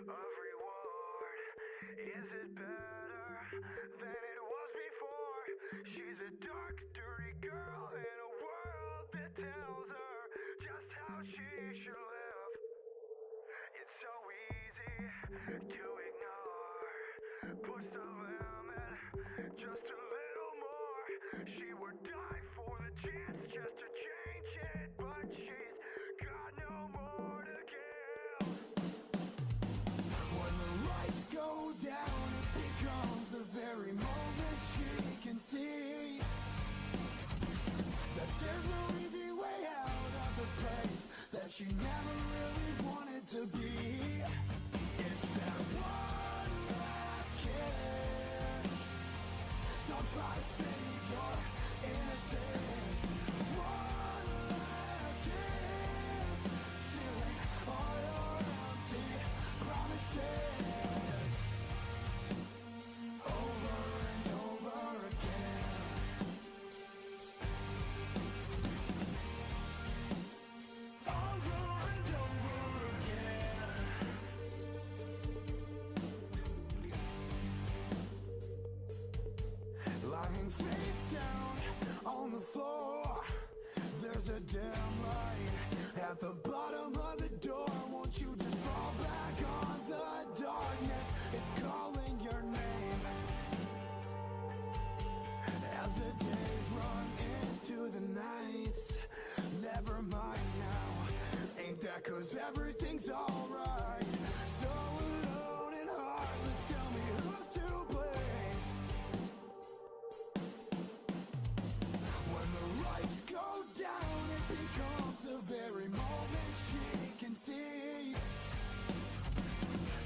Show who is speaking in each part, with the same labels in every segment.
Speaker 1: of reward? Is it better than it was before? She's a dark, dirty girl in a world that tells her just how she should live. It's so easy to ignore. Push the limit just a little more. She would die for the chance just to change it, but she's got no more to give.
Speaker 2: When the lights go down, it becomes the very moment she can see that there's no easy way out of the place that she never really wanted to be. It's that one last kiss. Don't try to save your innocence. One last kiss, sealing all your empty promises over and over again. Over and over again. Lying face down on the floor, there's a dim light at the bottom of the door. Won't you just fall back on the darkness? It's calling your name as the days run into the nights. Never mind now, ain't that 'cause everything's alright? So alone and heartless, tell me who's to blame. When the lights go down, it becomes the very moment she can see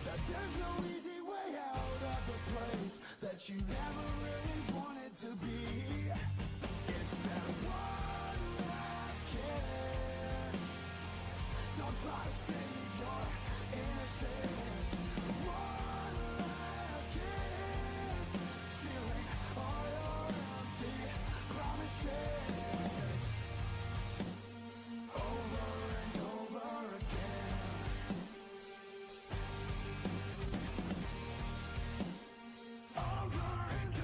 Speaker 2: that there's no easy way out of the place that she never really wanted to be. It's that one last kiss. Don't try to save your innocence. One last kiss, sealing all your empty promises over and over again. Over and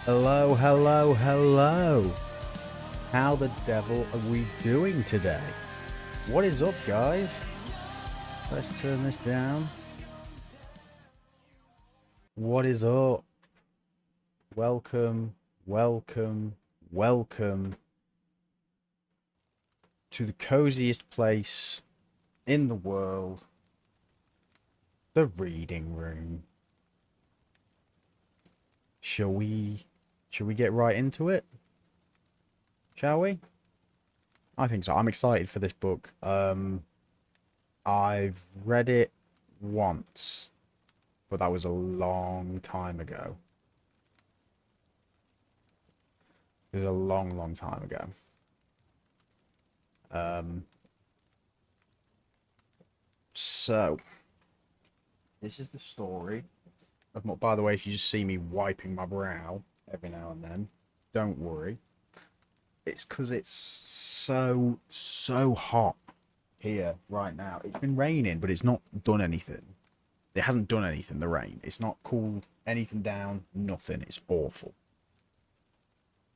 Speaker 3: Hello, hello, hello. How the devil are we doing today? What is up, guys? Let's turn this down. What is up? Welcome, welcome, welcome to the coziest place in the world, the reading room. Shall we get right into it? Shall we? I think so. I'm excited for this book. I've read it once, but that was a long time ago. It was a long, long time ago. So this is the story of Mort. By the way, if you just see me wiping my brow every now and then, don't worry. It's because it's so hot here right now. It's been raining, but it's not done anything. It hasn't done anything, the rain. It's not cooled anything down, nothing. It's awful.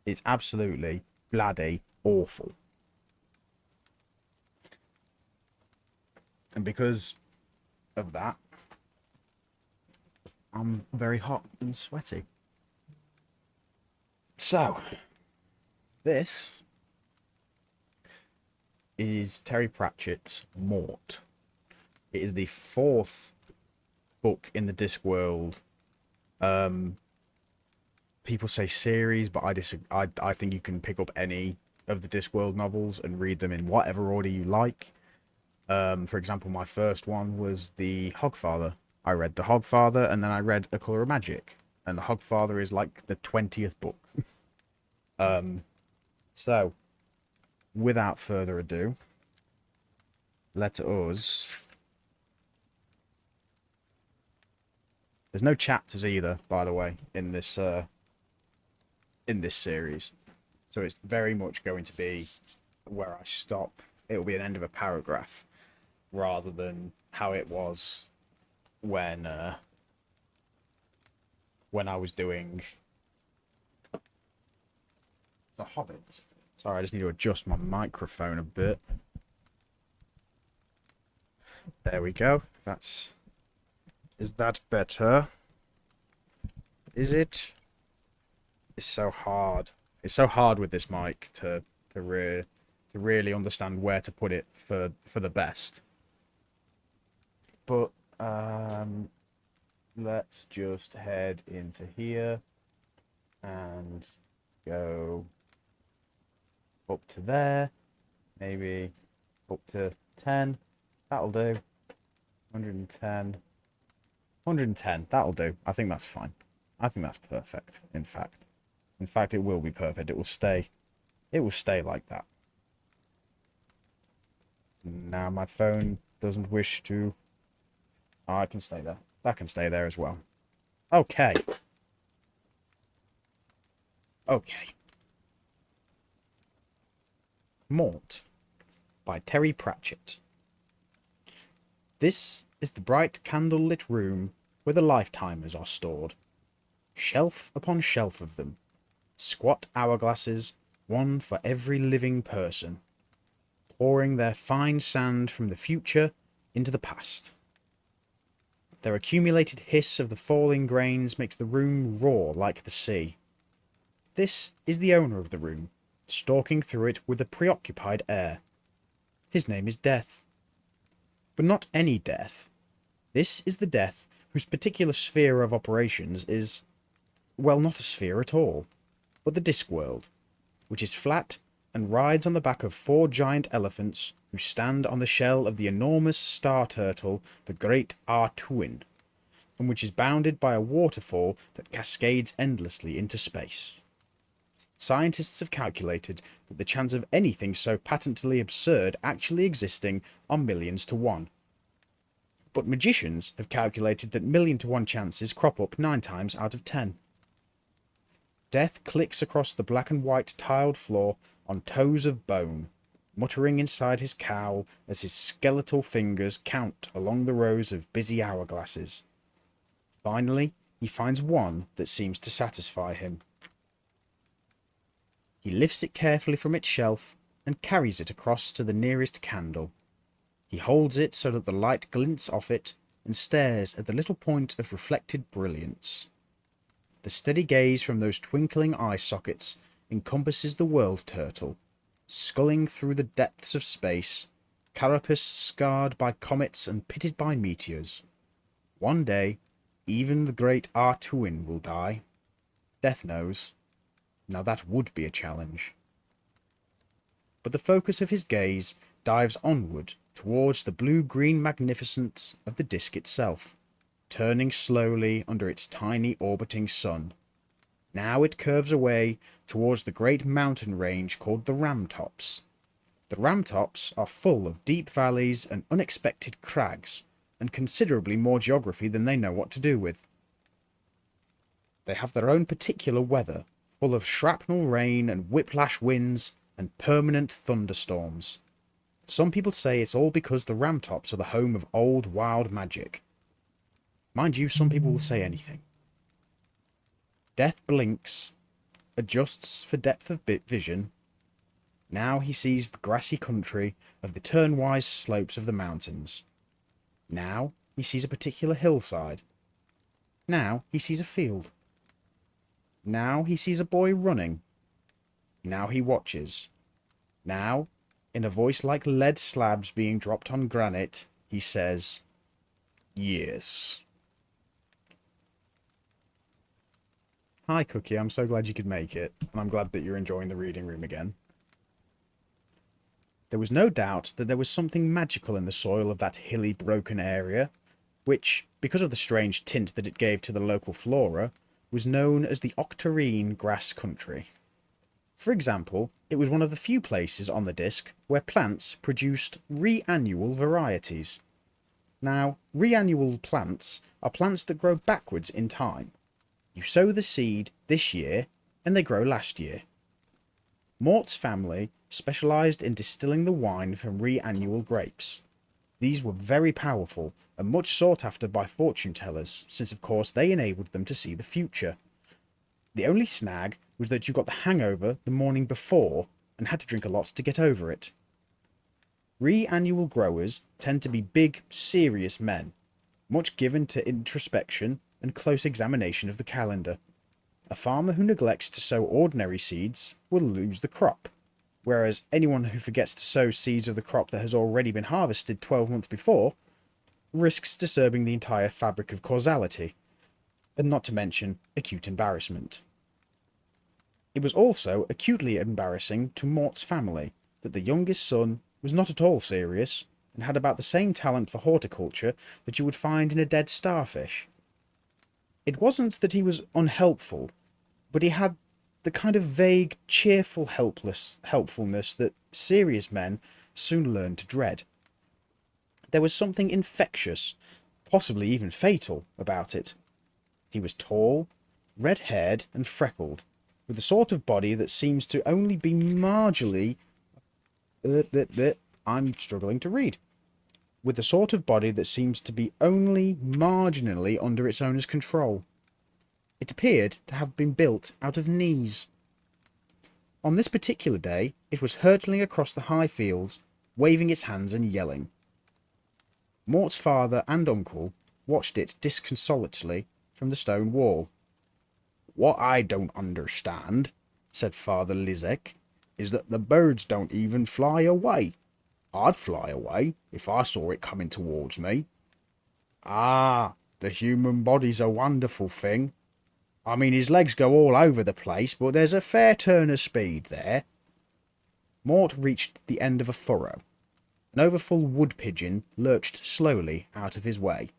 Speaker 3: It's absolutely bloody awful. And because of that, I'm very hot and sweaty. So, this is Terry Pratchett's Mort. It is the fourth book in the Discworld. People say series, but I disagree. I think you can pick up any of the Discworld novels and read them in whatever order you like. For example, my first one was the Hogfather. I read the Hogfather, and then I read A Colour of Magic, and the Hogfather is like the 20th book. So, without further ado, let us... There's no chapters either, by the way, in this series. So it's very much going to be where I stop. It will be an end of a paragraph, rather than how it was when I was doing The Hobbit. Sorry, I just need to adjust my microphone a bit. There we go. Is that better? Is it? It's so hard. It's so hard with this mic to really understand where to put it for the best. But let's just head into here and go up to there, maybe up to 10. That'll do. 110. 110. That'll do. I think that's fine. I think that's perfect. In fact, it will be perfect. It will stay. It will stay like that. Now my phone doesn't wish to. Oh, I can stay there. That can stay there as well. Okay. Okay. Mort by Terry Pratchett. This is the bright candle-lit room where the lifetimers are stored. Shelf upon shelf of them. Squat hourglasses, one for every living person, pouring their fine sand from the future into the past. Their accumulated hiss of the falling grains makes the room roar like the sea. This is the owner of the room, stalking through it with a preoccupied air. His name is Death. But not any death. This is the Death whose particular sphere of operations is, well, not a sphere at all, but the Discworld, which is flat and rides on the back of 4 giant elephants who stand on the shell of the enormous star turtle, the Great Artuin, and which is bounded by a waterfall that cascades endlessly into space. Scientists have calculated that the chance of anything so patently absurd actually existing are millions to 1. But magicians have calculated that 1,000,000 to 1 chances crop up 9 times out of 10. Death clicks across the black and white tiled floor on toes of bone, muttering inside his cowl as his skeletal fingers count along the rows of busy hourglasses. Finally, he finds one that seems to satisfy him. He lifts it carefully from its shelf and carries it across to the nearest candle. He holds it so that the light glints off it and stares at the little point of reflected brilliance. The steady gaze from those twinkling eye sockets encompasses the world turtle, sculling through the depths of space, carapace scarred by comets and pitted by meteors. One day, even the great Artuin will die. Death knows. Now that would be a challenge. But the focus of his gaze dives onward towards the blue-green magnificence of the disk itself, turning slowly under its tiny orbiting sun. Now it curves away towards the great mountain range called the Ramtops. The Ramtops are full of deep valleys and unexpected crags, and considerably more geography than they know what to do with. They have their own particular weather, full of shrapnel rain and whiplash winds and permanent thunderstorms. Some people say it's all because the Ramtops are the home of old wild magic. Mind you, some people will say anything. Death blinks, adjusts for depth of vision. Now he sees the grassy country of the turnwise slopes of the mountains. Now he sees a particular hillside. Now he sees a field. Now he sees a boy running. Now he watches. Now, in a voice like lead slabs being dropped on granite, he says, "Yes." Hi Cookie, I'm so glad you could make it, and I'm glad that you're enjoying the reading room again. There was no doubt that there was something magical in the soil of that hilly, broken area, which, because of the strange tint that it gave to the local flora, was known as the Octarine Grass Country. For example, it was one of the few places on the disk where plants produced re-annual varieties. Now, re-annual plants are plants that grow backwards in time. You sow the seed this year, and they grow last year. Mort's family specialised in distilling the wine from re-annual grapes. These were very powerful and much sought after by fortune tellers, since of course they enabled them to see the future. The only snag was that you got the hangover the morning before and had to drink a lot to get over it. Re-annual growers tend to be big, serious men, much given to introspection and close examination of the calendar. A farmer who neglects to sow ordinary seeds will lose the crop, whereas anyone who forgets to sow seeds of the crop that has already been harvested 12 months before risks disturbing the entire fabric of causality, and not to mention acute embarrassment. It was also acutely embarrassing to Mort's family that the youngest son was not at all serious and had about the same talent for horticulture that you would find in a dead starfish. It wasn't that he was unhelpful, but he had the kind of vague, cheerful helpfulness that serious men soon learn to dread. There was something infectious, possibly even fatal, about it. He was tall, red-haired and freckled, with a sort of body that seems to only be marginally... I'm struggling to read. With a sort of body that seems to be only marginally under its owner's control. It appeared to have been built out of knees. On this particular day, it was hurtling across the high fields, waving its hands and yelling. Mort's father and uncle watched it disconsolately from the stone wall. "What I don't understand," said Father Lizek, "is that the birds don't even fly away. I'd fly away if I saw it coming towards me. Ah, the human body's a wonderful thing. I mean, his legs go all over the place, but there's a fair turn of speed there." Mort reached the end of a furrow. An overfull wood pigeon lurched slowly out of his way.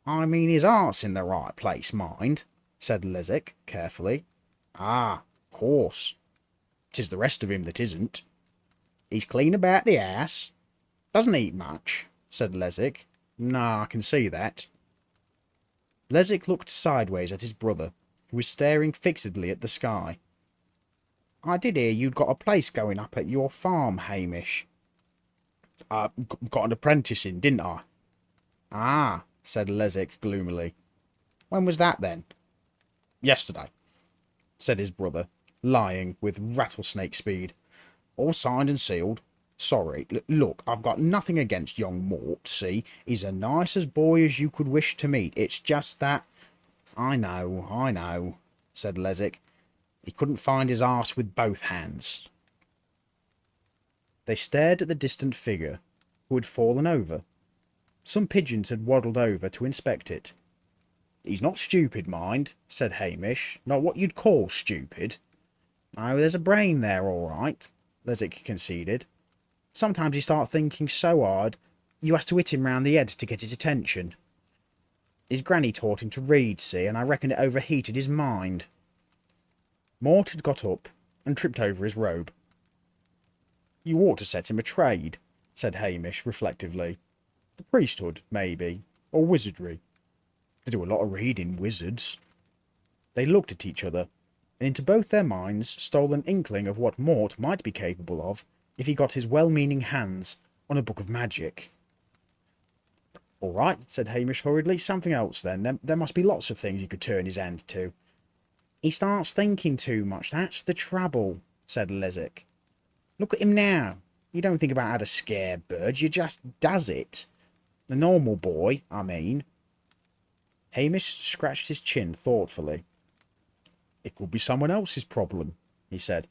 Speaker 3: "I mean, his heart's in the right place, mind," said Lezek carefully. "Ah, course. 'Tis the rest of him that isn't. He's clean about the ass. Doesn't eat much," said Lezek. "No, I can see that." Lezek looked sideways at his brother, who was staring fixedly at the sky. "I did hear you'd got a place going up at your farm, Hamish." "I got an apprentice in, didn't I?" "Ah," said Lezek gloomily. "When was that, then?" "Yesterday," said his brother, lying with rattlesnake speed. All signed and sealed. Sorry, look, I've got nothing against young Mort, see? He's the nicest boy as you could wish to meet. It's just that... I know, said Lesik. He couldn't find his arse with both hands. They stared at the distant figure, who had fallen over. Some pigeons had waddled over to inspect it. He's not stupid, mind, said Hamish. Not what you'd call stupid. Oh, there's a brain there, all right, Lesik conceded. Sometimes he starts thinking so hard, you has to hit him round the head to get his attention. His granny taught him to read, see, and I reckon it overheated his mind. Mort had got up and tripped over his robe. You ought to set him a trade, said Hamish reflectively. The priesthood, maybe, or wizardry. They do a lot of reading, wizards. They looked at each other, and into both their minds stole an inkling of what Mort might be capable of if he got his well-meaning hands on a book of magic. All right, said Hamish hurriedly. Something else, then. There must be lots of things you could turn his hand to. He starts thinking too much. That's the trouble, said Lesik. Look at him now. You don't think about how to scare birds. You just does it. The normal boy, I mean. Hamish scratched his chin thoughtfully. It could be someone else's problem, he said.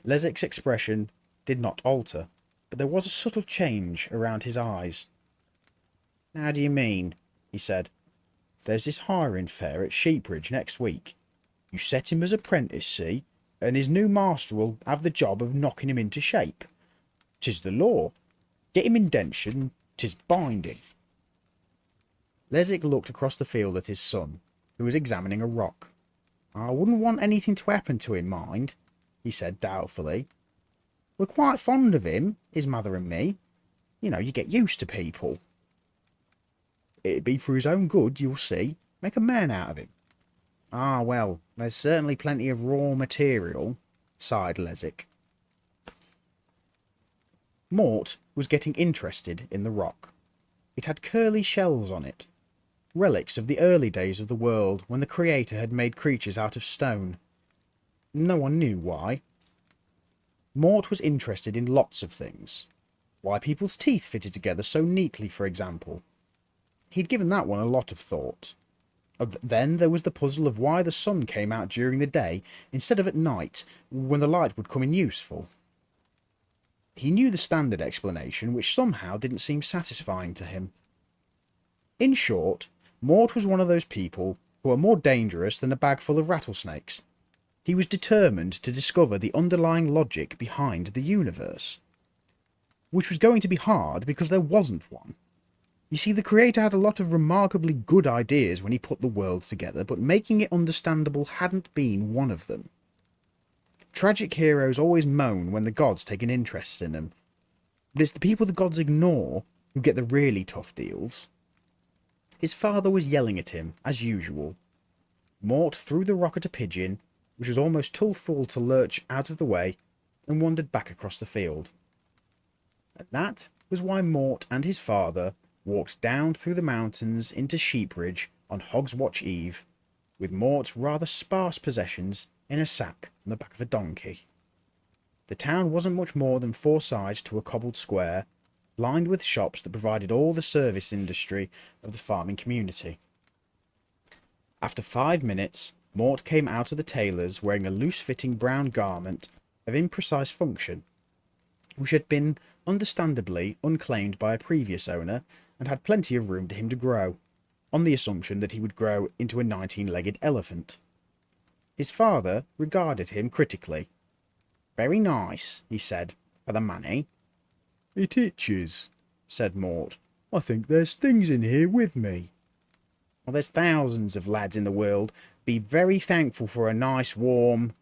Speaker 3: Lesik's expression did not alter, but there was a subtle change around his eyes. How do you mean? He said. There's this hiring fair at Sheepridge next week. You set him as apprentice, see, and his new master will have the job of knocking him into shape. 'Tis the law. Get him indentured, and 'tis binding. Lesik looked across the field at his son, who was examining a rock. I wouldn't want anything to happen to him, mind, he said doubtfully. We're quite fond of him, his mother and me. You know, you get used to people. It'd be for his own good, you'll see. Make a man out of him. Ah, well, there's certainly plenty of raw material, sighed Lesik. Mort was getting interested in the rock. It had curly shells on it, relics of the early days of the world when the Creator had made creatures out of stone. No one knew why. Mort was interested in lots of things. Why people's teeth fitted together so neatly, for example. He'd given that one a lot of thought. Then there was the puzzle of why the sun came out during the day instead of at night, when the light would come in useful. He knew the standard explanation, which somehow didn't seem satisfying to him. In short, Mort was one of those people who are more dangerous than a bag full of rattlesnakes. He was determined to discover the underlying logic behind the universe. Which was going to be hard because there wasn't one. You see, the Creator had a lot of remarkably good ideas when he put the world together, but making it understandable hadn't been one of them. Tragic heroes always moan when the gods take an interest in them, but it's the people the gods ignore who get the really tough deals. His father was yelling at him, as usual. Mort threw the rock at a pigeon, which was almost too full to lurch out of the way, and wandered back across the field. And that was why Mort and his father walked down through the mountains into Sheepridge on Hog's Watch Eve, with Mort's rather sparse possessions in a sack on the back of a donkey. The town wasn't much more than 4 sides to a cobbled square, lined with shops that provided all the service industry of the farming community. After 5 minutes, Mort came out of the tailor's wearing a loose-fitting brown garment of imprecise function, which had been understandably unclaimed by a previous owner and had plenty of room to him to grow, on the assumption that he would grow into a 19-legged elephant. His father regarded him critically. Very nice, he said, for the money. It itches, said Mort. I think there's things in here with me. Well, there's thousands of lads in the world. Be very thankful for a nice warm...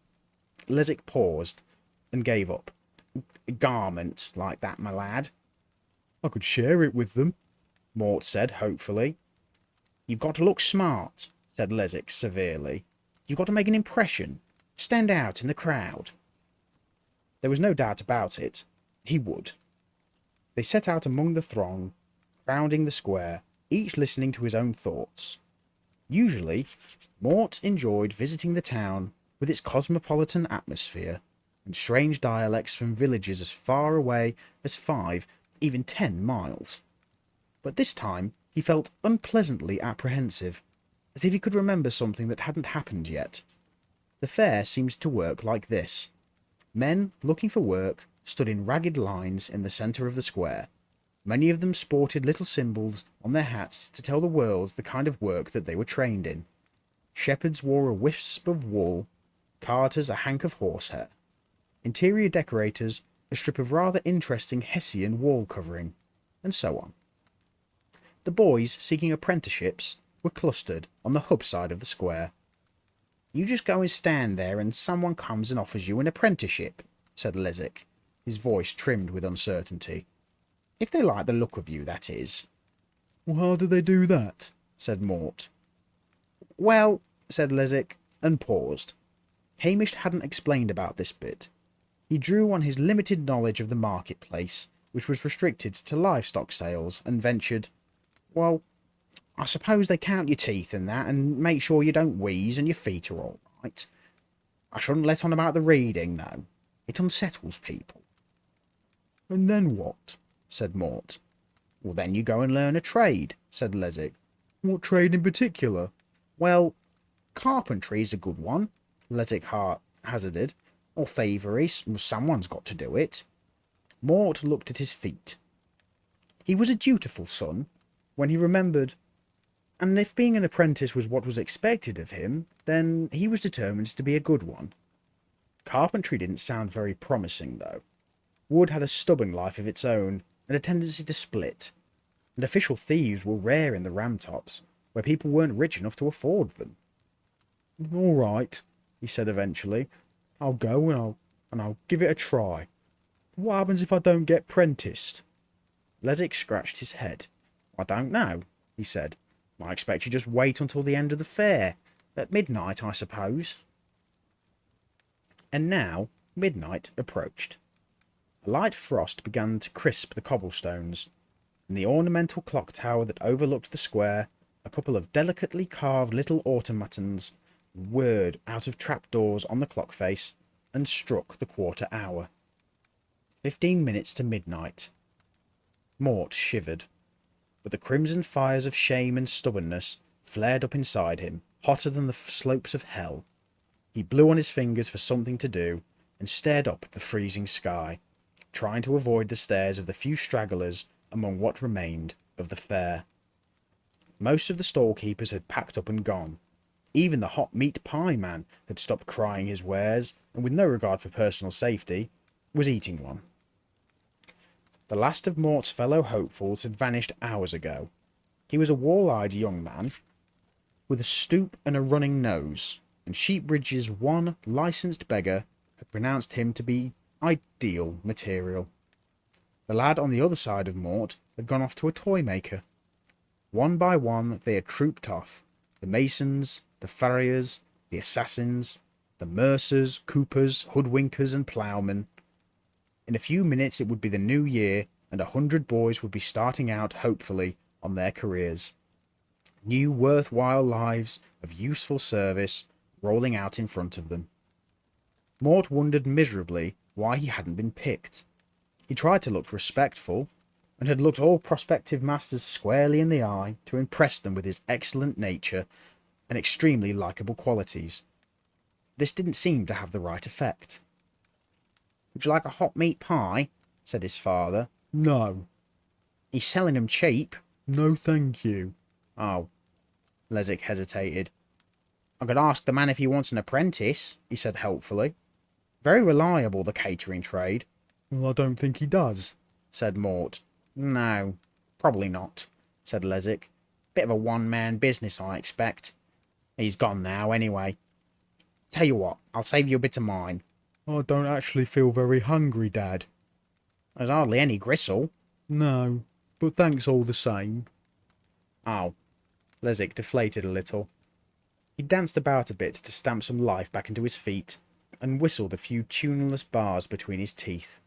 Speaker 3: Lesik paused and gave up. Garment like that, my lad. I could share it with them, Mort said hopefully. You've got to look smart, said Lesik severely. You've got to make an impression. Stand out in the crowd. There was no doubt about it. He would. They set out among the throng, crowding the square, each listening to his own thoughts. Usually, Mort enjoyed visiting the town with its cosmopolitan atmosphere and strange dialects from villages as far away as 5, even 10 miles. But this time he felt unpleasantly apprehensive, as if he could remember something that hadn't happened yet. The fair seemed to work like this. Men looking for work stood in ragged lines in the centre of the square. Many of them sported little symbols on their hats to tell the world the kind of work that they were trained in. Shepherds wore a wisp of wool, carters a hank of horsehair, interior decorators a strip of rather interesting Hessian wall covering, and so on. The boys seeking apprenticeships were clustered on the hub side of the square. "You just go and stand there and someone comes and offers you an apprenticeship," said Lezick, his voice trimmed with uncertainty. "If they like the look of you, that is." "Well, how do they do that?" said Mort. "Well," said Lezick, and paused. Hamish hadn't explained about this bit. He drew on his limited knowledge of the marketplace, which was restricted to livestock sales, and ventured, "Well, I suppose they count your teeth and that, and make sure you don't wheeze and your feet are all right. I shouldn't let on about the reading, though. It unsettles people." "And then what?" said Mort. "Well, then you go and learn a trade," said Lezick. "What trade in particular?" "Well, carpentry's a good one," Lezick hazarded. "Or thievery. Someone's got to do it." Mort looked at his feet. He was a dutiful son, when he remembered, and if being an apprentice was what was expected of him, then he was determined to be a good one. Carpentry didn't sound very promising, though. Wood had a stubborn life of its own, and a tendency to split, and official thieves were rare in the Ramtops, where people weren't rich enough to afford them. "All right," he said eventually. "I'll go and I'll give it a try. But what happens if I don't get prenticed?" Lezick scratched his head. "I don't know," he said. "I expect you just wait until the end of the fair. At midnight, I suppose." And now midnight approached. A light frost began to crisp the cobblestones. In the ornamental clock tower that overlooked the square, a couple of delicately carved little automatons whirred out of trapdoors on the clock face and struck the quarter hour. 15 minutes to midnight. Mort shivered, but the crimson fires of shame and stubbornness flared up inside him, hotter than the slopes of hell. He blew on his fingers for something to do, and stared up at the freezing sky, trying to avoid the stares of the few stragglers among what remained of the fair. Most of the stall-keepers had packed up and gone. Even the hot meat pie man had stopped crying his wares, and with no regard for personal safety, was eating one. The last of Mort's fellow hopefuls had vanished hours ago. He was a wall-eyed young man, with a stoop and a running nose, and Sheepbridge's one licensed beggar had pronounced him to be ideal material. The lad on the other side of Mort had gone off to a toy maker. One by one they had trooped off, the masons, the farriers, the assassins, the mercers, coopers, hoodwinkers, and ploughmen. In a few minutes it would be the new year, and 100 boys would be starting out hopefully on their careers. New worthwhile lives of useful service rolling out in front of them. Mort wondered miserably why he hadn't been picked. He tried to look respectful, and had looked all prospective masters squarely in the eye to impress them with his excellent nature and extremely likeable qualities. This didn't seem to have the right effect. "Would you like a hot meat pie?" said his father. "No." "He's selling 'em cheap." "No, thank you." "Oh." Lezick hesitated. "I could ask the man if he wants an apprentice," he said helpfully. "Very reliable, the catering trade." "Well, I don't think he does," said Mort. "No, probably not," said Lezick. "Bit of a one-man business, I expect. He's gone now, anyway. Tell you what, I'll save you a bit of mine." "I don't actually feel very hungry, Dad." "There's hardly any gristle." "No, but thanks all the same." "Oh." Lezick deflated a little. He danced about a bit to stamp some life back into his feet, and whistled a few tuneless bars between his teeth.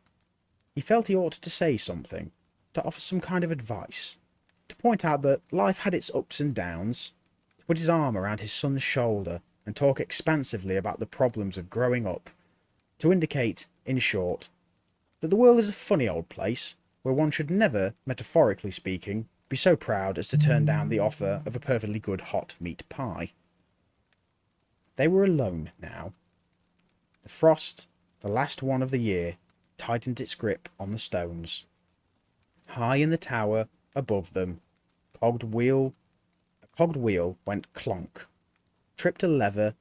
Speaker 3: He felt he ought to say something, to offer some kind of advice, to point out that life had its ups and downs, to put his arm around his son's shoulder and talk expansively about the problems of growing up, to indicate, in short, that the world is a funny old place where one should never, metaphorically speaking, be so proud as to turn down the offer of a perfectly good hot meat pie. They were alone now. The frost, the last one of the year, tightened its grip on the stones. High in the tower above them, a cogged wheel went clonk, tripped a lever,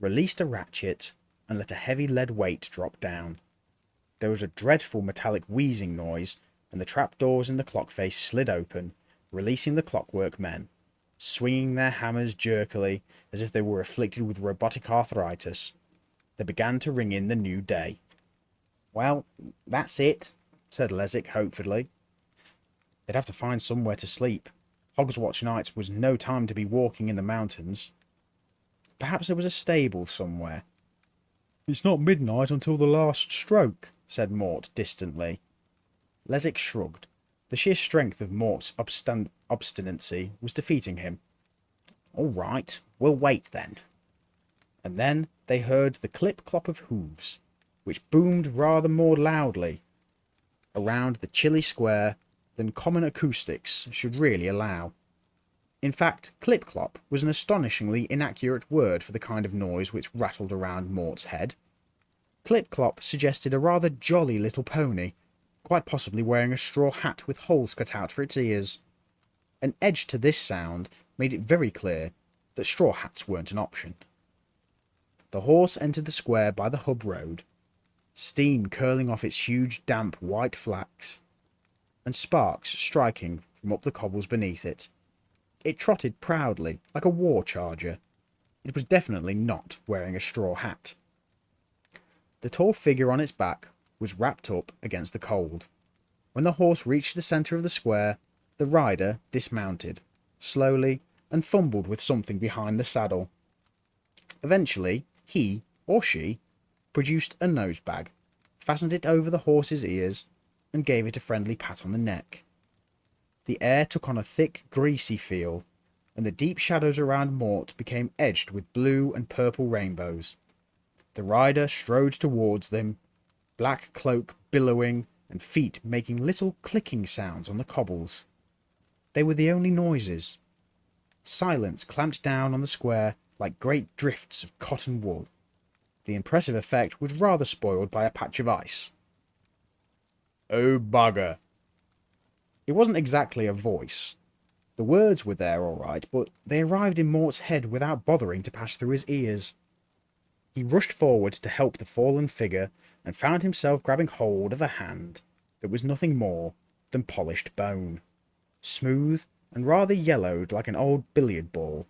Speaker 3: released a ratchet, and let a heavy lead weight drop down. There was a dreadful metallic wheezing noise, and the trapdoors in the clock face slid open, releasing the clockwork men, swinging their hammers jerkily as if they were afflicted with robotic arthritis. They began to ring in the new day. "Well, that's it," said Lesik hopefully. They'd have to find somewhere to sleep. Hogswatch night was no time to be walking in the mountains. Perhaps there was a stable somewhere. "It's not midnight until the last stroke," said Mort distantly. Lesik shrugged. The sheer strength of Mort's obstinacy was defeating him. "All right, we'll wait then." And then they heard the clip-clop of hooves, which boomed rather more loudly around the chilly square than common acoustics should really allow. In fact, clip-clop was an astonishingly inaccurate word for the kind of noise which rattled around Mort's head. Clip-clop suggested a rather jolly little pony, quite possibly wearing a straw hat with holes cut out for its ears. An edge to this sound made it very clear that straw hats weren't an option. The horse entered the square by the hub road, steam curling off its huge damp white flanks, and sparks striking from up the cobbles beneath it. It trotted proudly, like a war charger. It was definitely not wearing a straw hat. The tall figure on its back was wrapped up against the cold. When the horse reached the centre of the square, the rider dismounted, slowly, and fumbled with something behind the saddle. Eventually, he, or she, produced a nosebag, fastened it over the horse's ears, and gave it a friendly pat on the neck. The air took on a thick, greasy feel, and the deep shadows around Mort became edged with blue and purple rainbows. The rider strode towards them, black cloak billowing and feet making little clicking sounds on the cobbles. They were the only noises. Silence clamped down on the square like great drifts of cotton wool. The impressive effect was rather spoiled by a patch of ice. "Oh, bugger." It wasn't exactly a voice. The words were there all right, but they arrived in Mort's head without bothering to pass through his ears. He rushed forward to help the fallen figure and found himself grabbing hold of a hand that was nothing more than polished bone, smooth and rather yellowed like an old billiard ball.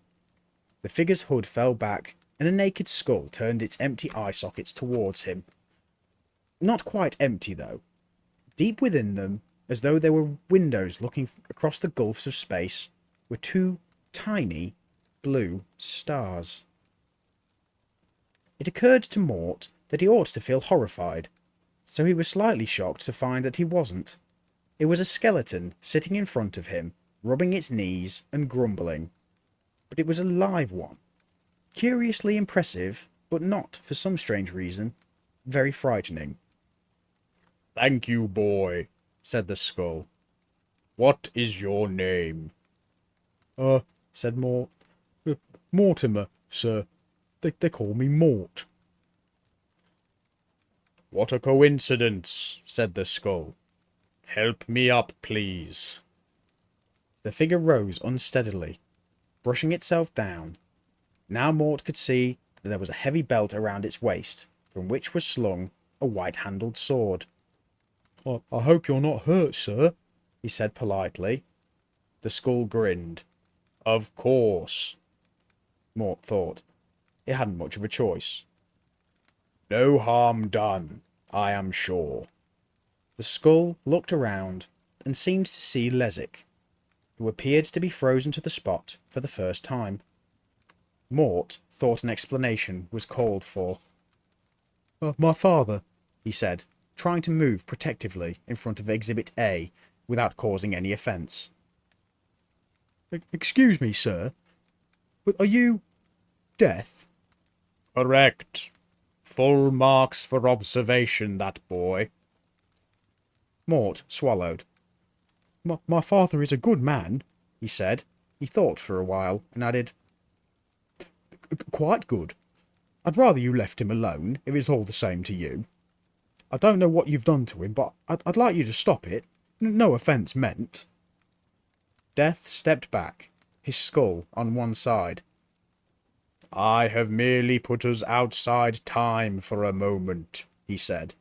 Speaker 3: The figure's hood fell back, and a naked skull turned its empty eye sockets towards him. Not quite empty, though. Deep within them, as though there were windows looking across the gulfs of space, were two tiny blue stars. It occurred to Mort that he ought to feel horrified, so he was slightly shocked to find that he wasn't. It was a skeleton sitting in front of him, rubbing its knees and grumbling. But it was a live one. Curiously impressive, but not, for some strange reason, very frightening. "Thank you, boy," said the skull. "What is your name?" Said Mort. "Mortimer, sir. They call me Mort." "What a coincidence," said the skull. "Help me up, please." The figure rose unsteadily, brushing itself down. Now Mort could see that there was a heavy belt around its waist, from which was slung a white-handled sword. I hope you're not hurt, sir," he said politely. The skull grinned. "Of course." Mort thought. It hadn't much of a choice. "No harm done, I am sure." The skull looked around and seemed to see Lesik, who appeared to be frozen to the spot for the first time. Mort thought an explanation was called for. "My father," he said, trying to move protectively in front of Exhibit A without causing any offence. "Excuse me, sir, but are you Death?" Correct. Full marks for observation, that boy. Mort swallowed. My father is a good man, he said. He thought for a while, and added, Quite good. I'd rather you left him alone, if it's all the same to you. I don't know what you've done to him, but I'd like you to stop it. No offence meant. Death stepped back, his skull on one side. I have merely put us outside time for a moment, he said.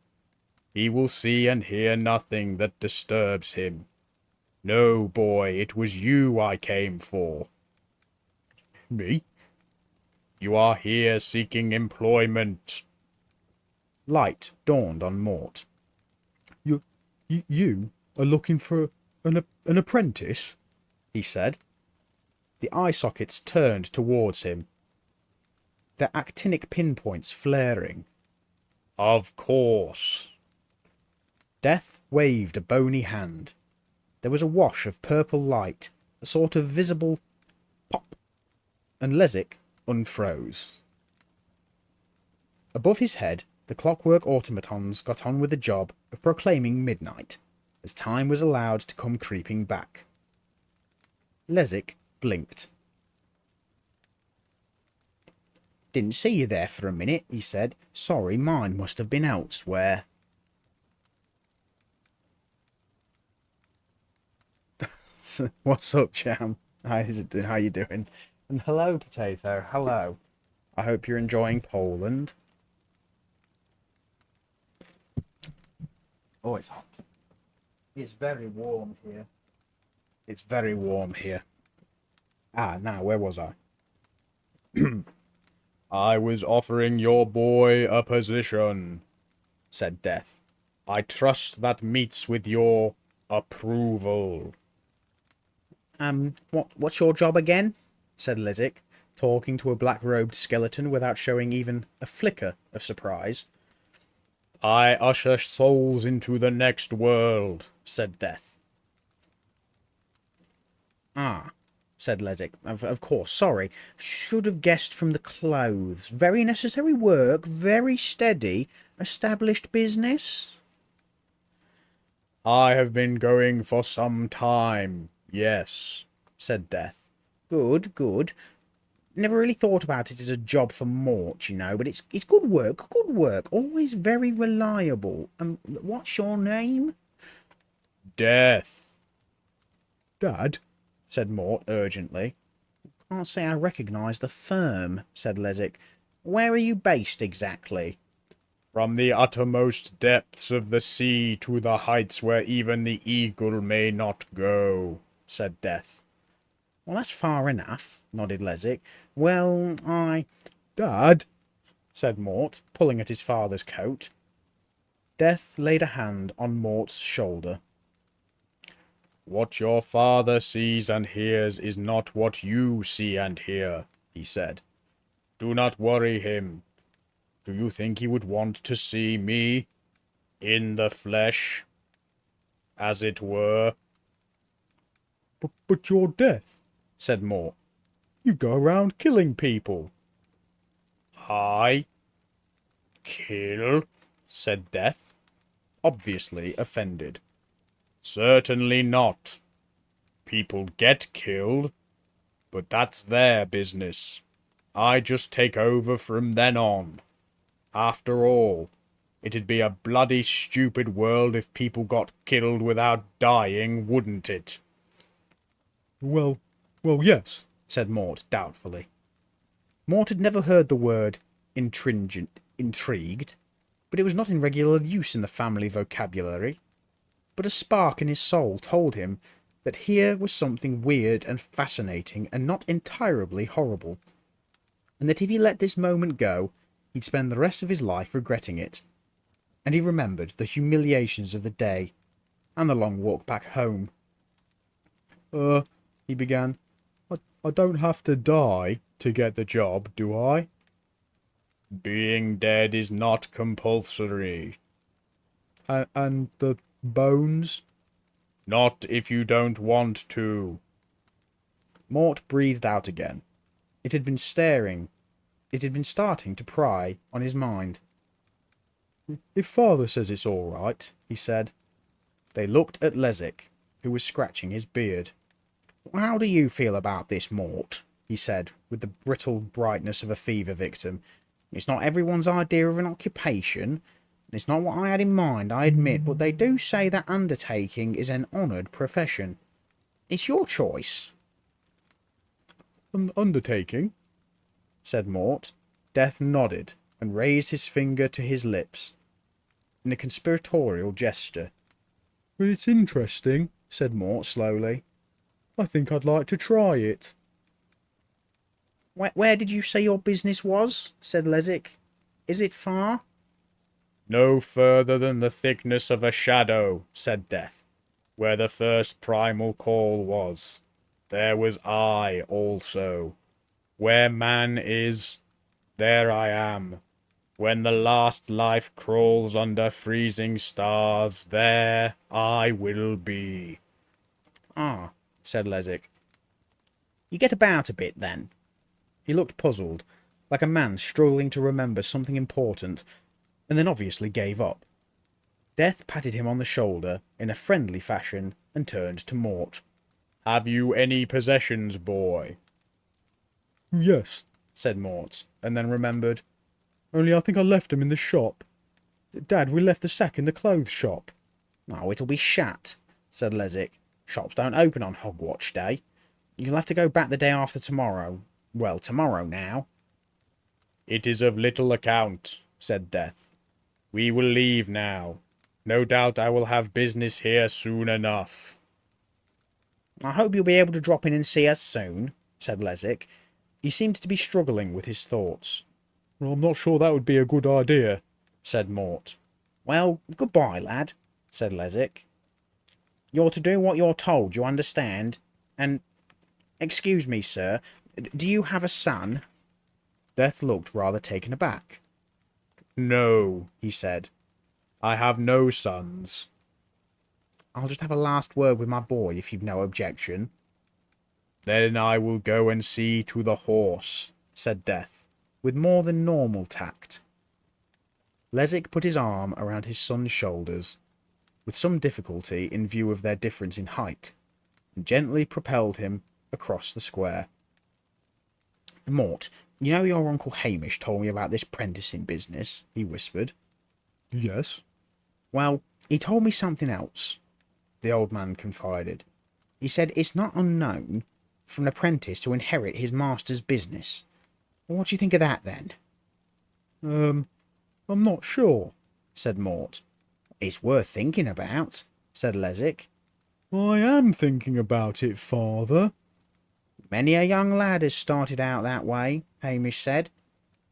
Speaker 3: He will see and hear nothing that disturbs him. No, boy, it was you I came for. Me? You are here seeking employment. Light dawned on Mort. You are looking for an apprentice? He said. The eye sockets turned towards him, their actinic pinpoints flaring. Of course. Death waved a bony hand. There was a wash of purple light, a sort of visible pop, and Lezic unfroze. Above his head, the clockwork automatons got on with the job of proclaiming midnight, as time was allowed to come creeping back. Lezic blinked. Didn't see you there for a minute, he said. Sorry, mine must have been elsewhere. What's up, Jam? How you doing? And hello, Potato. Hello. I hope you're enjoying Poland. Oh, it's hot. It's very warm here. It's very warm here. Now, where was I? I was offering your boy a position, said Death. I trust that meets with your approval. What's your job again? Said Lezic, talking to a black-robed skeleton without showing even a flicker of surprise. I usher souls into the next world, said Death. Said Lezic. Of course, sorry. Should have guessed from the clothes. Very necessary work, very steady. Established business? I have been going for some time, yes, said Death. Good, good. Never really thought about it as a job for Mort, you know, but it's good work, always very reliable. What's your name? Death. Dad? Said Mort urgently. Can't say I recognise the firm, said Lezic. Where are you based exactly? From the uttermost depths of the sea to the heights where even the eagle may not go, said Death. Well, that's far enough, nodded Lezic. Well, Dad, said Mort, pulling at his father's coat. Death laid a hand on Mort's shoulder. What your father sees and hears is not what you see and hear, he said. Do not worry him. Do you think he would want to see me? In the flesh? As it were? But you're Death, said Mort. You go around killing people. I? Kill? Said Death, obviously offended. Certainly not. People get killed, but that's their business. I just take over from then on. After all, it'd be a bloody stupid world if people got killed without dying, wouldn't it? Well, yes, said Mort doubtfully. Mort had never heard the word intrigued, but it was not in regular use in the family vocabulary. But a spark in his soul told him that here was something weird and fascinating and not entirely horrible, and that if he let this moment go, he'd spend the rest of his life regretting it. And he remembered the humiliations of the day and the long walk back home. He began, I don't have to die to get the job, do I? Being dead is not compulsory. And the bones? Not if you don't want to. Mort breathed out again. It had been staring It had been starting to pry on his mind. "If father says it's all right," he said. They looked at Lesik, who was scratching his beard. "How do you feel about this, Mort?" he said, with the brittle brightness of a fever victim. "It's not everyone's idea of an occupation. It's not what I had in mind, I admit, but they do say that undertaking is an honoured profession. It's your choice." "An undertaking?" said Mort. Death nodded and raised his finger to his lips in a conspiratorial gesture. "Well, it's interesting," said Mort slowly. "I think I'd like to try it." Where did you say your business was?" said Lesik. "Is it far?" "No further than the thickness of a shadow," said Death. "Where the first primal call was, there was I also. Where man is, there I am. When the last life crawls under freezing stars, there I will be." "Ah," said Lesik. "You get about a bit, then?" He looked puzzled, like a man struggling to remember something important, and then obviously gave up. Death patted him on the shoulder in a friendly fashion and turned to Mort. "Have you any possessions, boy?" "Yes," said Mort, and then remembered. "Only I think I left them in the shop. Dad, we left the sack in the clothes shop." "Oh, it'll be shut," said Lesik. "Shops don't open on Hogwatch Day. You'll have to go back the day after tomorrow. Well, tomorrow now." "It is of little account," said Death. "We will leave now. No doubt I will have business here soon enough." "I hope you'll be able to drop in and see us soon," said Lesik. He seemed to be struggling with his thoughts. "Well, I'm not sure that would be a good idea," said Mort. "Well, goodbye, lad," said Lesik. "You're to do what you're told, you understand? And, excuse me, sir, do you have a son?" Death looked rather taken aback. "No," he said. "I have no sons." "I'll just have a last word with my boy, if you've no objection." "Then I will go and see to the horse," said Death, with more than normal tact. Lesik put his arm around his son's shoulders, with some difficulty in view of their difference in height, and gently propelled him across the square. "Mort, you know your Uncle Hamish told me about this prenticing business," he whispered. "Yes." "Well, he told me something else," the old man confided. "He said it's not unknown for an apprentice to inherit his master's business. What do you think of that, then?" "I'm not sure," said Mort. "It's worth thinking about," said Lesik. "I am thinking about it, father." "Many a young lad has started out that way," Hamish said.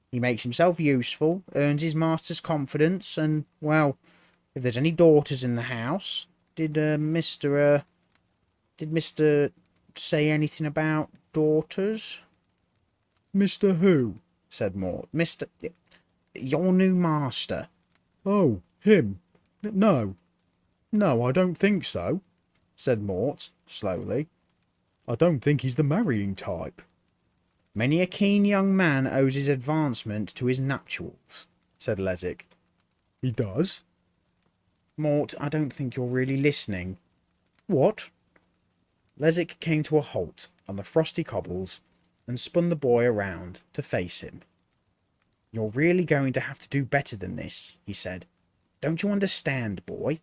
Speaker 3: "He makes himself useful, earns his master's confidence, and, well, if there's any daughters in the house, did Mr. say anything about daughters?" "Mr. who?" said Mort. "Mr. your new master." "Oh, him? No, I don't think so," said Mort slowly. "I don't think he's the marrying type." "Many a keen young man owes his advancement to his nuptials," said Lesik. "He does?" "Mort, I don't think you're really listening." "What?" Lesik came to a halt on the frosty cobbles and spun the boy around to face him. "You're really going to have to do better than this," he said. "Don't you understand, boy?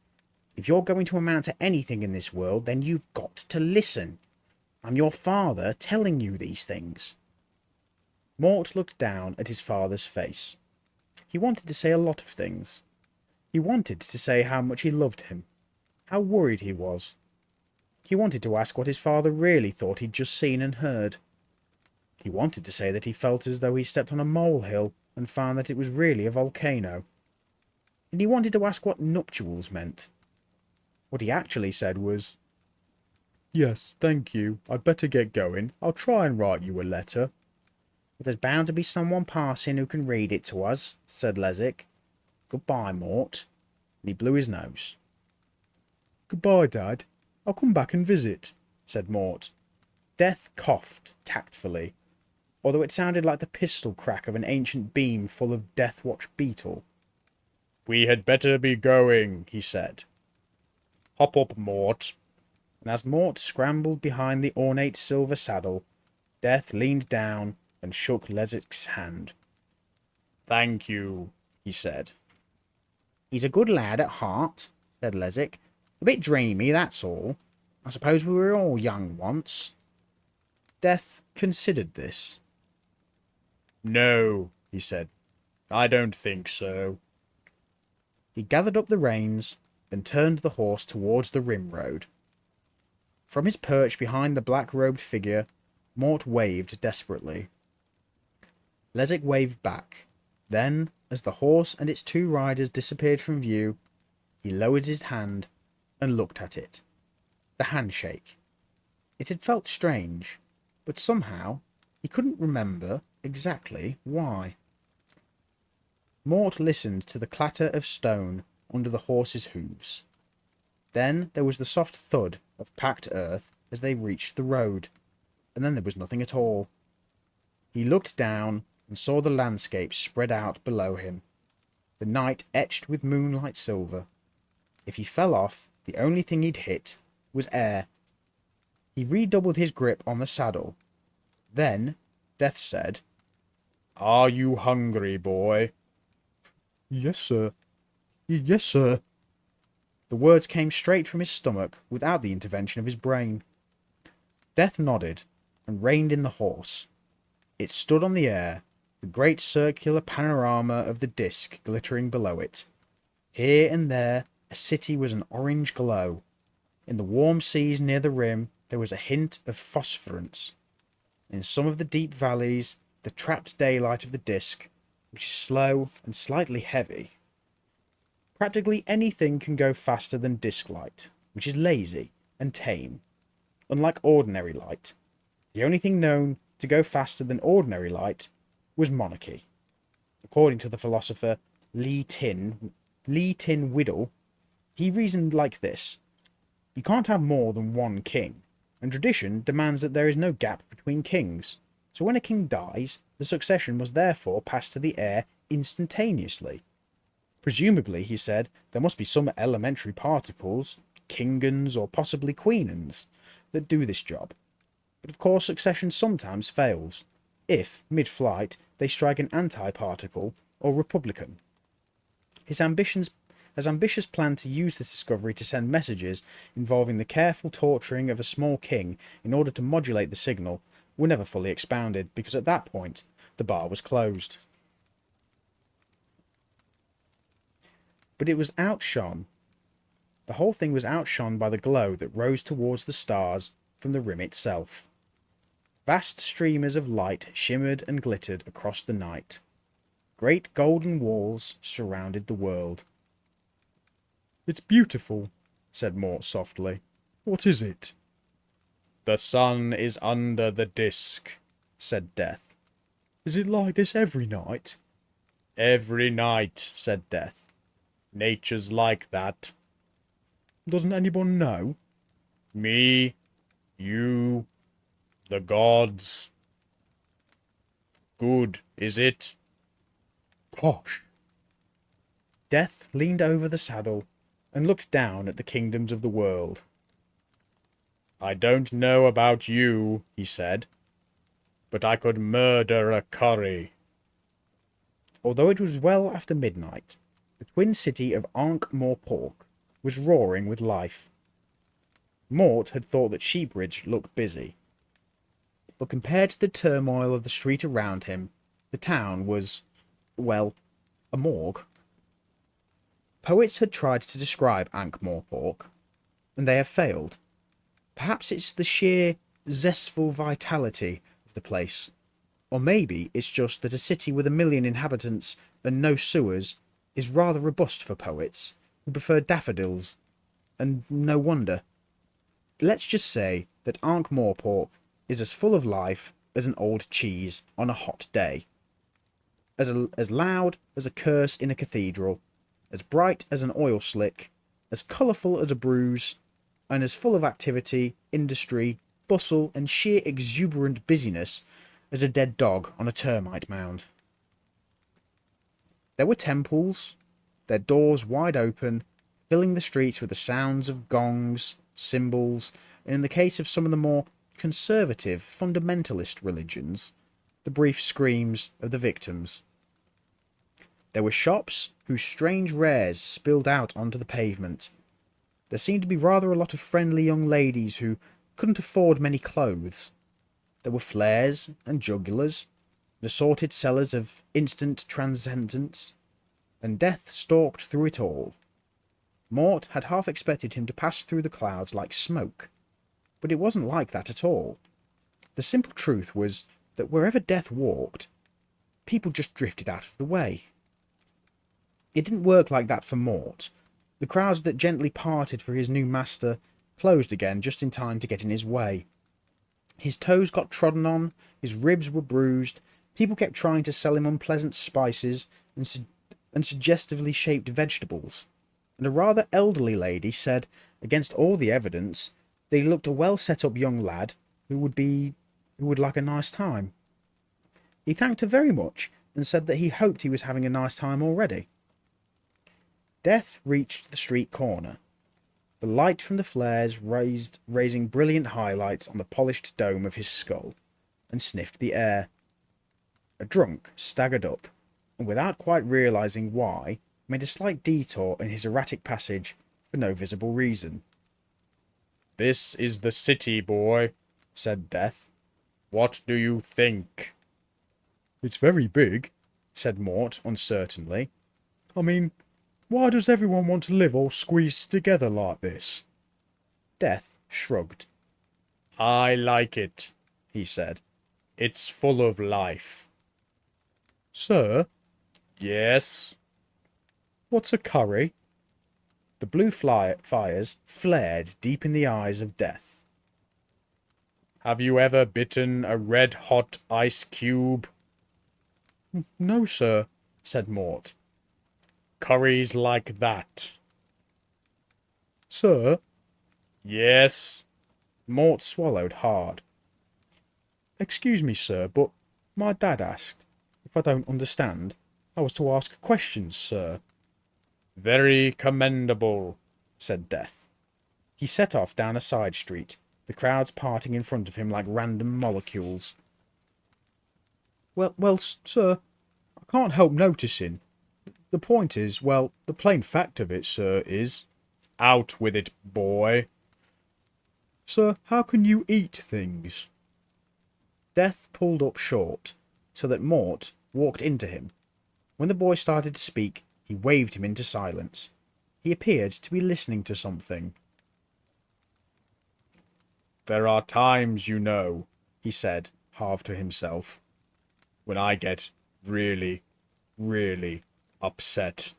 Speaker 3: If you're going to amount to anything in this world, then you've got to listen. I'm your father telling you these things." Mort looked down at his father's face. He wanted to say a lot of things. He wanted to say how much he loved him, how worried he was. He wanted to ask what his father really thought he'd just seen and heard. He wanted to say that he felt as though he stepped on a molehill and found that it was really a volcano. And he wanted to ask what nuptials meant. What he actually said was, "Yes, thank you. I'd better get going. I'll try and write you a letter." "But there's bound to be someone passing who can read it to us," said Lesik. "Goodbye, Mort." And he blew his nose. "Goodbye, Dad. I'll come back and visit," said Mort. Death coughed tactfully. although it sounded like the pistol crack of an ancient beam full of Deathwatch beetle. "We had better be going," he said. "Hop up, Mort." And as Mort scrambled behind the ornate silver saddle, Death leaned down and shook Lezik's hand. "Thank you," he said. "He's a good lad at heart," said Lezik. "A bit dreamy, that's all. I suppose we were all young once." Death considered this. "No," he said. "I don't think so." He gathered up the reins and turned the horse towards the rim road. From his perch behind the black-robed figure, Mort waved desperately. Lezik waved back. Then, as the horse and its two riders disappeared from view, he lowered his hand and looked at it. The handshake. It had felt strange, but somehow he couldn't remember exactly why. Mort listened to the clatter of stone under the horse's hooves. Then there was the soft thud of packed earth as they reached the road, and then there was nothing at all. He looked down and saw the landscape spread out below him, the night etched with moonlight silver. If he fell off, the only thing he'd hit was air. He redoubled his grip on the saddle. Then Death said, "Are you hungry, boy?" "Yes, sir. Yes, sir." The words came straight from his stomach without the intervention of his brain. Death nodded and reined in the horse. It stood on the air, the great circular panorama of the disc glittering below it. Here and there a city was an orange glow. In the warm seas near the rim there was a hint of phosphorescence. In some of the deep valleys the trapped daylight of the disc, which is slow and slightly heavy. Practically anything can go faster than disc light, which is lazy and tame. Unlike ordinary light, the only thing known to go faster than ordinary light was monarchy. According to the philosopher Lee Tin Whittle, he reasoned like this: you can't have more than one king, and tradition demands that there is no gap between kings. So when a king dies, the succession must therefore pass to the heir instantaneously. Presumably, he said, there must be some elementary particles, kingans or possibly queenans, that do this job. But of course succession sometimes fails, if, mid-flight, they strike an anti-particle or republican. His ambitious plan to use this discovery to send messages involving the careful torturing of a small king in order to modulate the signal were never fully expounded, because at that point the bar was closed. But it was outshone. The whole thing was outshone by the glow that rose towards the stars from the rim itself. Vast streamers of light shimmered and glittered across the night. Great golden walls surrounded the world. "It's beautiful," said Mort softly. "What is it?" "The sun is under the disc," said Death. "Is it like this every night?" "Every night," said Death. "Nature's like that." "Doesn't anyone know?" "Me, you, the gods." "Good, is it?" "Gosh." Death leaned over the saddle and looked down at the kingdoms of the world. "I don't know about you," he said, "but I could murder a curry." Although it was well after midnight, the twin city of Ankh-Morpork was roaring with life. Mort had thought that Sheepridge looked busy, but compared to the turmoil of the street around him, the town was, well, a morgue. Poets had tried to describe Ankh-Morpork, and they have failed. Perhaps it's the sheer, zestful vitality of the place, or maybe it's just that a city with 1 million inhabitants and no sewers is rather robust for poets, who prefer daffodils, and no wonder. Let's just say that Ankh-Morpork is as full of life as an old cheese on a hot day. As loud as a curse in a cathedral, as bright as an oil slick, as colourful as a bruise, and as full of activity, industry, bustle, and sheer exuberant busyness as a dead dog on a termite mound. There were temples, their doors wide open, filling the streets with the sounds of gongs, cymbals, and in the case of some of the more conservative, fundamentalist religions, the brief screams of the victims. There were shops whose strange wares spilled out onto the pavement. There seemed to be rather a lot of friendly young ladies who couldn't afford many clothes. There were flares and jugulars, and assorted sellers of instant transcendence, and death stalked through it all. Mort had half expected him to pass through the clouds like smoke, but it wasn't like that at all. The simple truth was that wherever death walked, people just drifted out of the way. It didn't work like that for Mort. The crowds that gently parted for his new master closed again just in time to get in his way. His toes got trodden on, his ribs were bruised, people kept trying to sell him unpleasant spices and suggestively shaped vegetables, and a rather elderly lady said, against all the evidence, that he looked a well-set-up young lad who would like a nice time. He thanked her very much and said that he hoped he was having a nice time already. Death reached the street corner. The light from the flares raising brilliant highlights on the polished dome of his skull, and sniffed the air. A drunk staggered up, and without quite realizing why, made a slight detour in his erratic passage for no visible reason.
Speaker 4: "This is the city, boy," said Death. "What do you think?"
Speaker 3: "It's very big," said Mort uncertainly. "I mean, why does everyone want to live all squeezed together like this?" Death shrugged.
Speaker 4: "I like it," he said. "It's full of life."
Speaker 3: "Sir?"
Speaker 4: "Yes?"
Speaker 3: "What's a curry?" The blue fires flared deep in the eyes of Death.
Speaker 4: "Have you ever bitten a red-hot ice cube?"
Speaker 3: "No, sir," said Mort.
Speaker 4: "Curries like that."
Speaker 3: "Sir?"
Speaker 4: "Yes?"
Speaker 3: Mort swallowed hard. "Excuse me, sir, but my dad asked. If I don't understand, I was to ask questions, sir."
Speaker 4: "Very commendable,"
Speaker 3: said Death. He set off down a side street, the crowds parting in front of him like random molecules. Well, sir, I can't help noticing. The point is, well, the plain fact of it, sir, is..."
Speaker 4: "Out with it, boy."
Speaker 3: "Sir, how can you eat things?" Death pulled up short, so that Mort walked into him. When the boy started to speak, he waved him into silence. He appeared to be listening to something.
Speaker 4: "There are times, you know," he said, half to himself, "when I get really, really upset."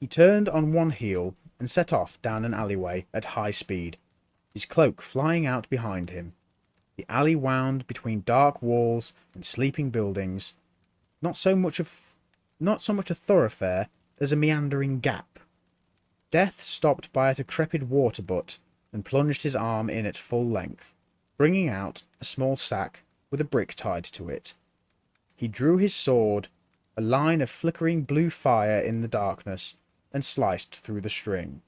Speaker 3: He turned on one heel and set off down an alleyway at high speed, his cloak flying out behind him. The alley wound between dark walls and sleeping buildings, not so much a thoroughfare as a meandering gap. Death stopped by a decrepit water butt and plunged his arm in at full length, bringing out a small sack with a brick tied to it. He drew his sword, a line of flickering blue fire in the darkness, and sliced through the string.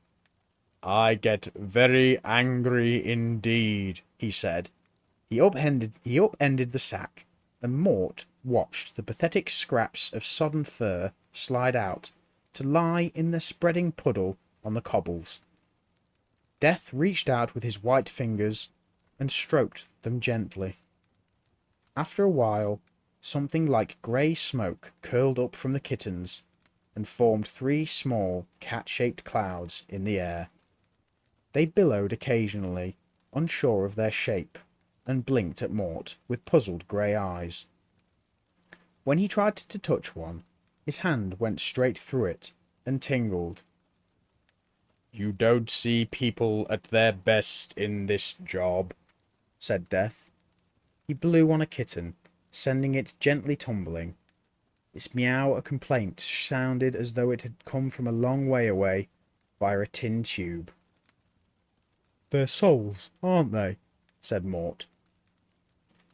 Speaker 4: "I get very angry indeed," he said.
Speaker 3: He upended the sack, and Mort watched the pathetic scraps of sodden fur slide out to lie in the spreading puddle on the cobbles. Death reached out with his white fingers and stroked them gently. After a while, something like grey smoke curled up from the kittens and formed 3 small cat-shaped clouds in the air. They billowed occasionally, unsure of their shape, and blinked at Mort with puzzled grey eyes. When he tried to touch one, his hand went straight through it and tingled.
Speaker 4: "You don't see people at their best in this job,"
Speaker 3: said Death. He blew on a kitten, sending it gently tumbling. Its meow a complaint sounded as though it had come from a long way away via a tin tube. "They're souls, aren't they?" said Mort.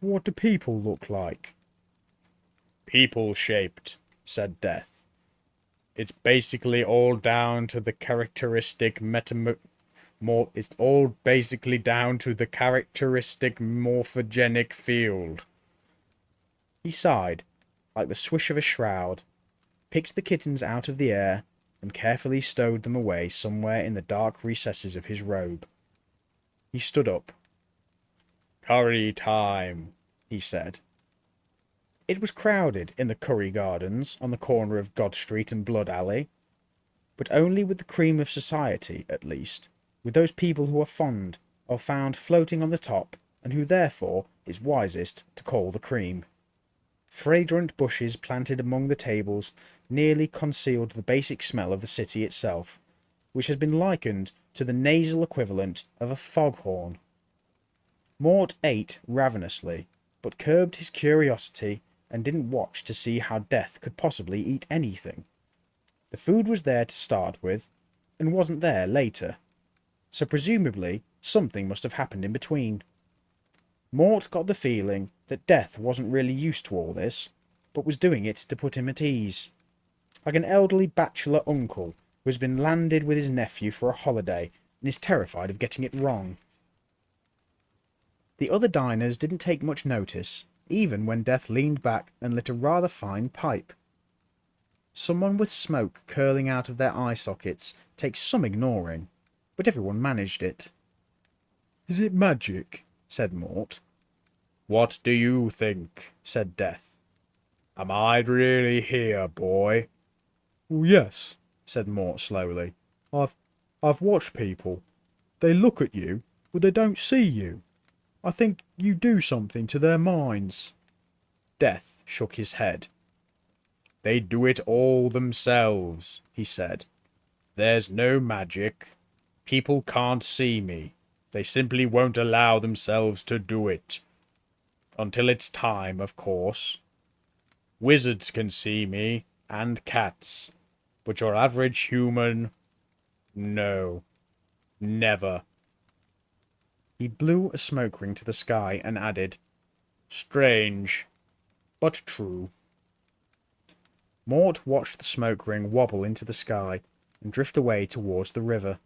Speaker 3: What do people look like?
Speaker 4: People-shaped, said Death. It's basically all down to the characteristic it's all basically down to the characteristic morphogenic field.
Speaker 3: He sighed, like the swish of a shroud, picked the kittens out of the air, and carefully stowed them away somewhere in the dark recesses of his robe. He stood up.
Speaker 4: Curry time, he said.
Speaker 3: It was crowded in the Curry Gardens on the corner of God Street and Blood Alley, but only with the cream of society, at least, with those people who are fond of found floating on the top, and who therefore is wisest to call the cream. Fragrant bushes planted among the tables nearly concealed the basic smell of the city itself, which has been likened to the nasal equivalent of a foghorn. Mort ate ravenously, but curbed his curiosity and didn't watch to see how Death could possibly eat anything. The food was there to start with, and wasn't there later, so presumably something must have happened in between. Mort got the feeling that Death wasn't really used to all this, but was doing it to put him at ease, like an elderly bachelor uncle who has been landed with his nephew for a holiday and is terrified of getting it wrong. The other diners didn't take much notice, even when Death leaned back and lit a rather fine pipe. Someone with smoke curling out of their eye sockets takes some ignoring, but everyone managed it.
Speaker 4: "Is it magic?"
Speaker 3: said Mort.
Speaker 4: "What do you think?" said Death. "Am I really here, boy?"
Speaker 3: "Well, yes," said Mort slowly. I've watched people. They look at you, but they don't see you. I think you do something to their minds."
Speaker 4: Death shook his head. "They do it all themselves," he said. "There's no magic. People can't see me. They simply won't allow themselves to do it. Until it's time, of course. Wizards can see me, and cats. But your average human... no. Never."
Speaker 3: He blew a smoke ring to the sky and added,
Speaker 4: "Strange, but true."
Speaker 3: Mort watched the smoke ring wobble into the sky and drift away towards the river.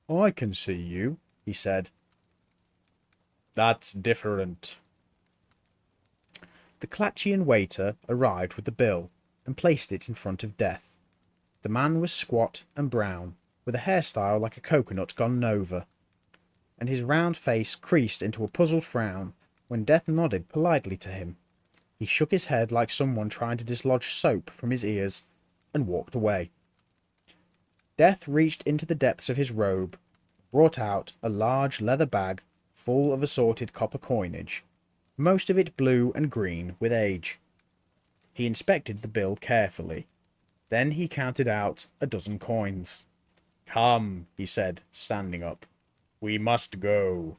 Speaker 3: "I can see you," he said.
Speaker 4: "That's different."
Speaker 3: The Clatchian waiter arrived with the bill and placed it in front of Death. The man was squat and brown, with a hairstyle like a coconut gone over, and his round face creased into a puzzled frown when Death nodded politely to him. He shook his head like someone trying to dislodge soap from his ears and walked away. Death reached into the depths of his robe, brought out a large leather bag full of assorted copper coinage, most of it blue and green with age. He inspected the bill carefully. Then he counted out a dozen coins.
Speaker 4: "Come," he said, standing up. "We must go."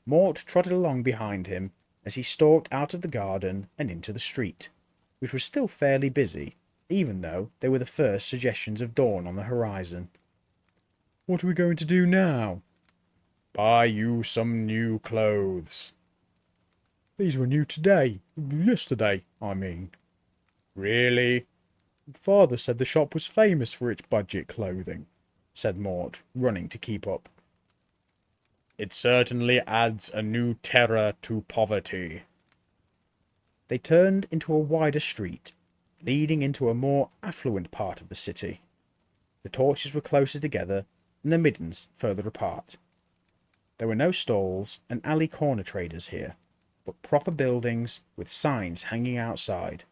Speaker 3: Mort trotted along behind him as he stalked out of the garden and into the street, which was still fairly busy, even though there were the first suggestions of dawn on the horizon. "What are we going to do now?"
Speaker 4: "Buy you some new clothes."
Speaker 3: "These were new today. Yesterday, I mean."
Speaker 4: "Really?"
Speaker 3: "Father said the shop was famous for its budget clothing," said Mort, running to keep up.
Speaker 4: "It certainly adds a new terror to poverty."
Speaker 3: They turned into a wider street, leading into a more affluent part of the city. The torches were closer together and the middens further apart. There were no stalls and alley corner traders here, but proper buildings with signs hanging outside.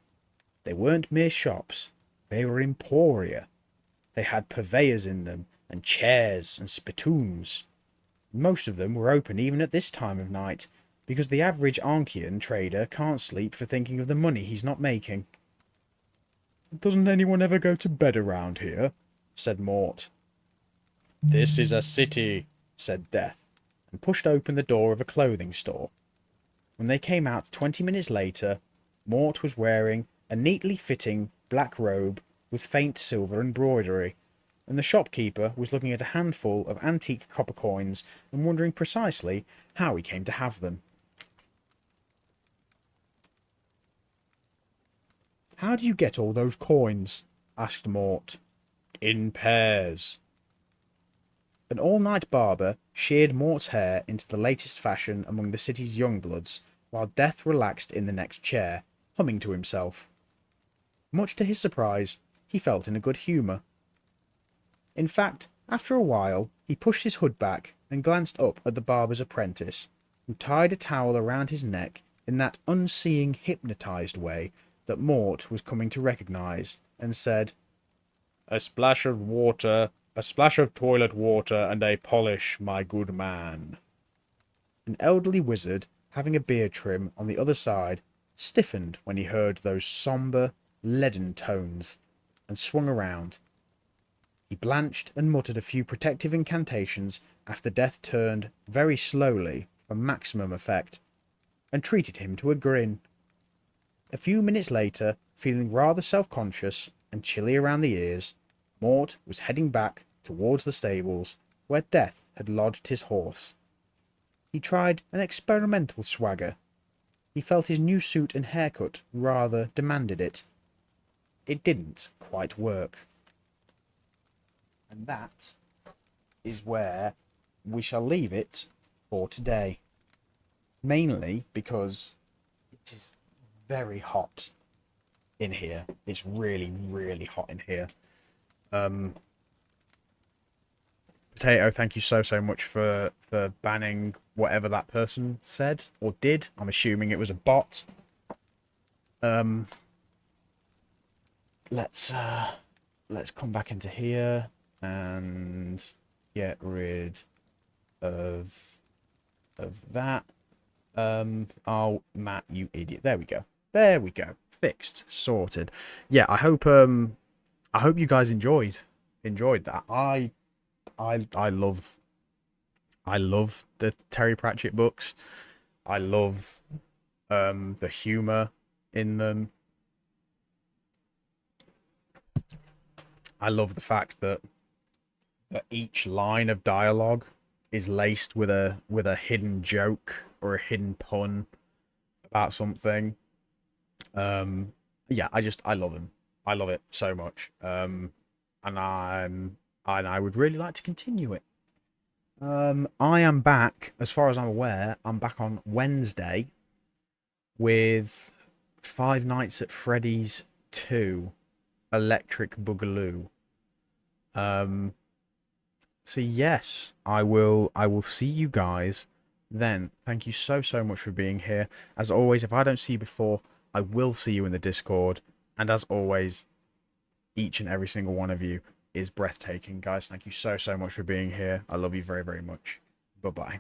Speaker 3: They weren't mere shops, they were emporia. They had purveyors in them, and chairs and spittoons. Most of them were open even at this time of night, because the average Ankian trader can't sleep for thinking of the money he's not making. "Doesn't anyone ever go to bed around here?" said Mort.
Speaker 4: "This is a city," said Death,
Speaker 3: and pushed open the door of a clothing store. When they came out 20 minutes later, Mort was wearing a neatly fitting black robe with faint silver embroidery, and the shopkeeper was looking at a handful of antique copper coins and wondering precisely how he came to have them. How do you get all those coins? Asked Mort.
Speaker 4: In pairs.
Speaker 3: An all-night barber sheared Mort's hair into the latest fashion among the city's young bloods, while Death relaxed in the next chair, humming to himself. Much to his surprise, he felt in a good humour. In fact, after a while, he pushed his hood back and glanced up at the barber's apprentice, who tied a towel around his neck in that unseeing, hypnotised way that Mort was coming to recognise, and said,
Speaker 4: A splash of water, a splash of toilet water, and a polish, my good man.
Speaker 3: An elderly wizard, having a beard trim on the other side, stiffened when he heard those sombre, leaden tones, and swung around. He blanched and muttered a few protective incantations after Death turned very slowly for maximum effect, and treated him to a grin. A few minutes later, feeling rather self-conscious and chilly around the ears, Mort was heading back towards the stables where Death had lodged his horse. He tried an experimental swagger. He felt his new suit and haircut rather demanded it. It didn't quite work. And that is where we shall leave it for today. Mainly because it is very hot in here. It's really, really hot in here. Potato, thank you so much for banning whatever that person said or did. I'm assuming it was a bot. Let's come back into here and get rid of that. Oh, Matt, you idiot. There we go. There we go. Fixed. Sorted. Yeah, I hope you guys enjoyed that. I love the Terry Pratchett books. I love the humor in them. I love the fact that each line of dialogue is laced with a hidden joke or a hidden pun about something. Yeah, I love them. I love it so much. And I would really like to continue it. I am back, as far as I'm aware, I'm back on Wednesday with Five Nights at Freddy's 2 Electric Boogaloo. So yes, I will see you guys then. Thank you so much for being here. As always, if I don't see you before, I will see you in the Discord. And as always, each and every single one of you is breathtaking, guys. Thank you so much for being here. I love you very much. Bye-bye.